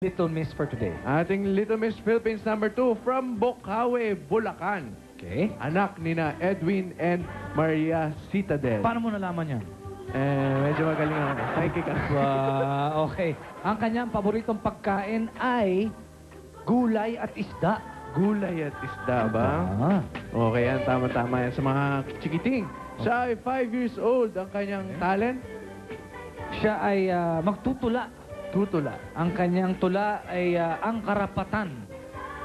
Little Miss for today. Ating Little Miss Philippines number 2 from Bocaue, Bulacan. Okay. Anak nina Edwin and Maria Citadel. Paano mo nalaman yan? Medyo magaling ako. Psychic ako. Okay. Ang kanyang paboritong pagkain ay gulay at isda. Gulay at isda ba? Ah. Okay, yan. Tama-tama yan sa mga chikiting. Siya ay 5 years old. Ang kanyang talent? Siya ay magtutula. Tutula. Ang kanyang tula ay ang karapatan.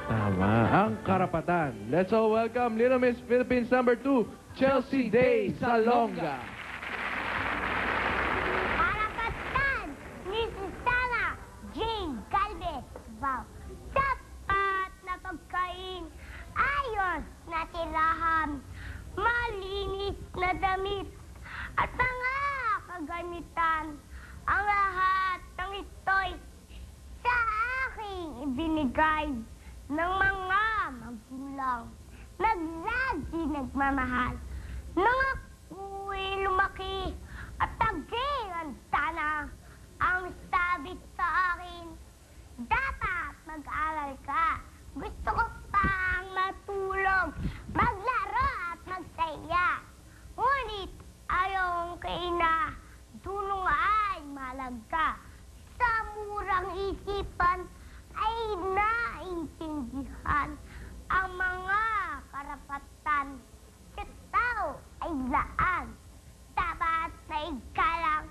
Tama. Ang karapatan. Let's all welcome Little Miss Philippines number 2, Chelsea Day Salonga. Karapatan ni Susana Jane Galvez. Wow. Sapat na pagkain, ayos na tirahan, malinis na damit, at mga kagamitan. Ang lahat ng ito'y sa aking ibinigay ng mga magulang. Naglagi nagmamahal. Nang ako'y lumaki at naging handa na, ang sabi sa akin, dapat mag-aral ka. Gusto ko pang matulog, maglaro at magsaya. Ngunit ayong kaina, dunong ay malagka. Sa murang isipan ay naintindihan ang mga karapatan sa tao ay laan. Dapat na igalang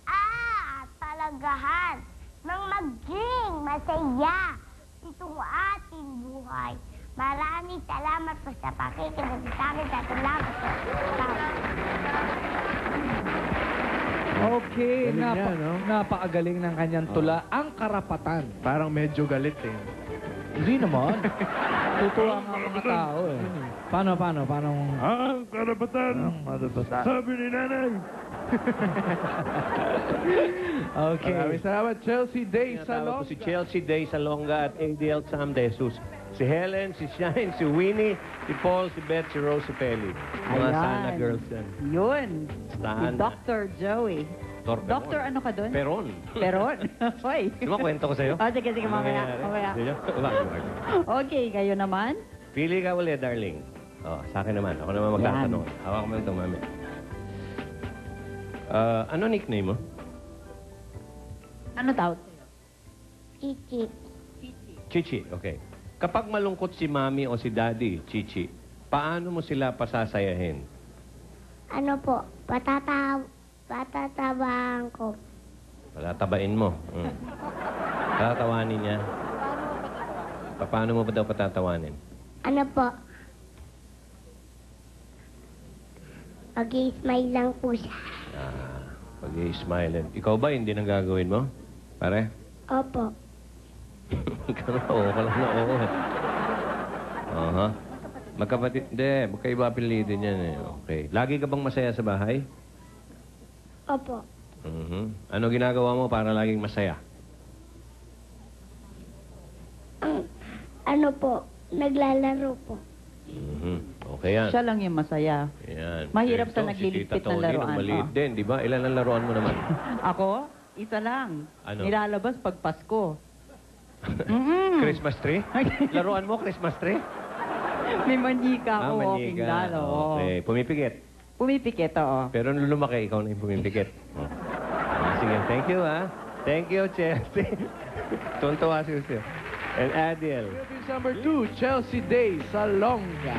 at palagahan ng maging masaya itong ating buhay. Maraming salamat po sa pakikinig sa akin at salamat po. Okay, Galing niya, no? napakagaling ng kanyang tula. Ang karapatan. Parang medyo galit eh. Hindi naman. Tutuwa nga mga tao eh. Paano? Ang karapatan! Sabi ni nanay! Okay. Maraming salamat, Chelsea Day Tinatawag ko Salonga. si Chelsea Day Salonga at ADL Sam De Jesus. Si Helen, si Shine, si Winnie, si Paul, si Beth, si Rose, si Peli. Mga Ayan. Sana girls yan. Yun. Sana. Si Dr. Joey. Doctor ano ka doon? Peron. Peron? Hoy. Di ba kwento ko sa'yo? Oh, sige, mamaya. Sige. Okay, kayo naman? Pili ka ulit, darling. Oh, sa akin naman. Ako naman magtatanong. Hawak mo ito, mami. Ano nickname mo? Ano tawag? Chichi. Chichi, okay. Kapag malungkot si mami o si daddy, Chichi, paano mo sila pasasayahin? Ano po, patatabahan ko. Patatabain mo. Patatawanin niya. Paano mo ba daw patatawanin? Ano po? Pag-i-smile lang po siya. Pag-i-smile. Ikaw ba, hindi nang gagawin mo? Pare? Opo. Ikaw na, oo. Ka lang na, oo. Aha. Magkapatid, hindi. Magkaiba apelidin yan eh. Okay. Lagi ka bang masaya sa bahay? Opo. Ano ginagawa mo para laging masaya? Ano po, naglalaro po. Okay yan. Siya lang yung masaya. Yan. Mahirap sa Ito, nagliligpit si Tita na Tony, laruan. maliit Oh. din, di ba? Ilan ang laruan mo naman? Ako? Isa lang. Ano? Nilalabas pag Pasko. Christmas tree? Laruan mo, Christmas tree? May manika ako, walking doll. Oo. Okay. Pumipikit. Pumipikit, oo. Pero nung lumaki, ikaw na yung pumipikit. Sige, thank you, ha? Thank you, Chelsea. Tuntua si Jose. And Adiel. Philippines number 2, Chelsea Day Salonga.